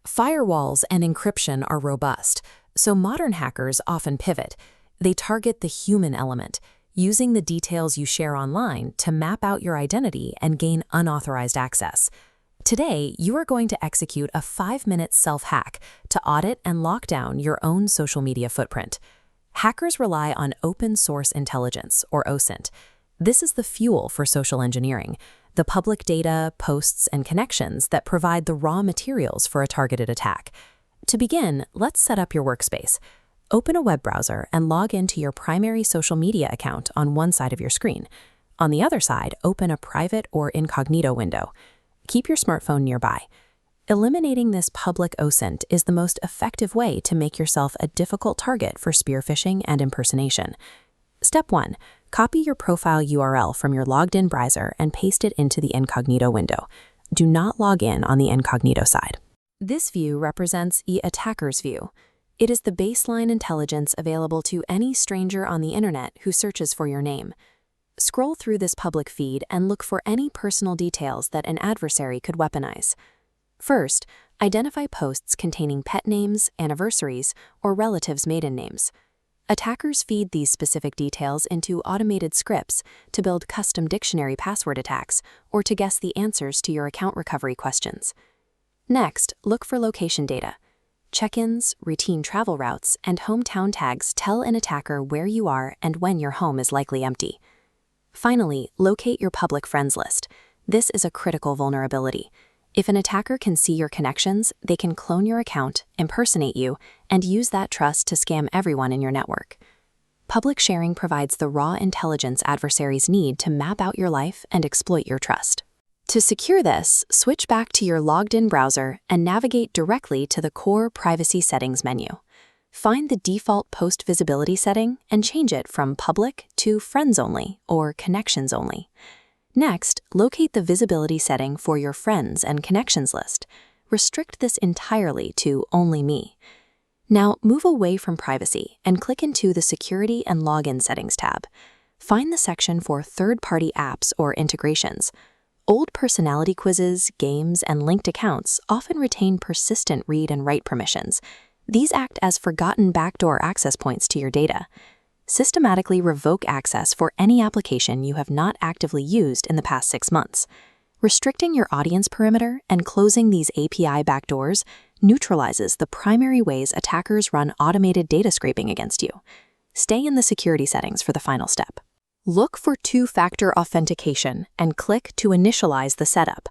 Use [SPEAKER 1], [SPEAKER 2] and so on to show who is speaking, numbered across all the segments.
[SPEAKER 1] Firewalls and encryption are robust, so modern hackers often pivot. They target the human element, using the details you share online to map out your identity and gain unauthorized access. Today, you are going to execute a 5-minute self-hack to audit and lock down your own social media footprint. Hackers rely on open-source intelligence, or OSINT. This is the fuel for social engineering, the public data, posts, and connections that provide the raw materials for a targeted attack. To begin, let's set up your workspace. Open a web browser and log into your primary social media account on one side of your screen. On the other side, open a private or incognito window. Keep your smartphone nearby. Eliminating this public OSINT is the most effective way to make yourself a difficult target for spear phishing and impersonation. Step 1. Copy your profile URL from your logged-in browser and paste it into the incognito window. Do not log in on the incognito side. This view represents the attacker's view. It is the baseline intelligence available to any stranger on the internet who searches for your name. Scroll through this public feed and look for any personal details that an adversary could weaponize. First, identify posts containing pet names, anniversaries, or relatives' maiden names. Attackers feed these specific details into automated scripts to build custom dictionary password attacks or to guess the answers to your account recovery questions. Next, look for location data. Check-ins, routine travel routes, and hometown tags tell an attacker where you are and when your home is likely empty. Finally, locate your public friends list. This is a critical vulnerability. If an attacker can see your connections, they can clone your account, impersonate you, and use that trust to scam everyone in your network. Public sharing provides the raw intelligence adversaries need to map out your life and exploit your trust. To secure this, switch back to your logged-in browser and navigate directly to the core privacy settings menu. Find the default post visibility setting and change it from public to friends only or connections only. Next, locate the visibility setting for your friends and connections list. Restrict this entirely to only me. Now, move away from privacy and click into the Security and Login Settings tab. Find the section for third-party apps or integrations. Old personality quizzes, games, and linked accounts often retain persistent read and write permissions. These act as forgotten backdoor access points to your data. Systematically revoke access for any application you have not actively used in the past 6 months. Restricting your audience perimeter and closing these API backdoors neutralizes the primary ways attackers run automated data scraping against you. Stay in the security settings for the final step. Look for two-factor authentication and click to initialize the setup.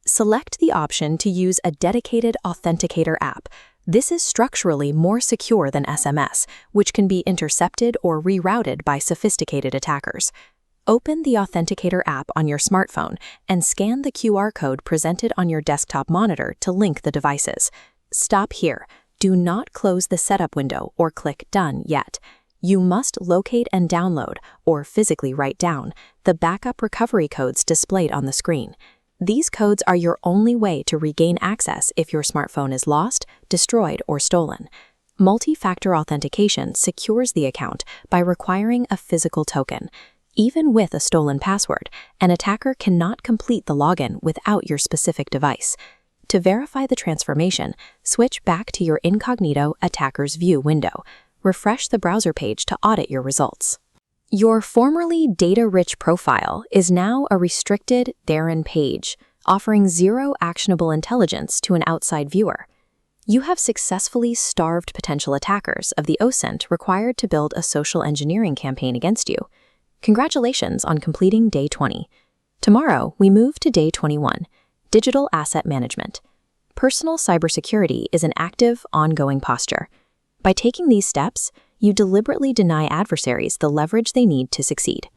[SPEAKER 1] Select the option to use a dedicated authenticator app. This is structurally more secure than SMS, which can be intercepted or rerouted by sophisticated attackers. Open the Authenticator app on your smartphone and scan the QR code presented on your desktop monitor to link the devices. Stop here. Do not close the setup window or click Done yet. You must locate and download, or physically write down, the backup recovery codes displayed on the screen. These codes are your only way to regain access if your smartphone is lost, destroyed, or stolen. Multi-factor authentication secures the account by requiring a physical token. Even with a stolen password, an attacker cannot complete the login without your specific device. To verify the transformation, switch back to your incognito attacker's view window. Refresh the browser page to audit your results. Your formerly data-rich profile is now a restricted therein page, offering zero actionable intelligence to an outside viewer. You have successfully starved potential attackers of the OSINT required to build a social engineering campaign against you. Congratulations on completing Day 20. Tomorrow, we move to Day 21, Digital Asset Management. Personal cybersecurity is an active, ongoing posture. By taking these steps, you deliberately deny adversaries the leverage they need to succeed.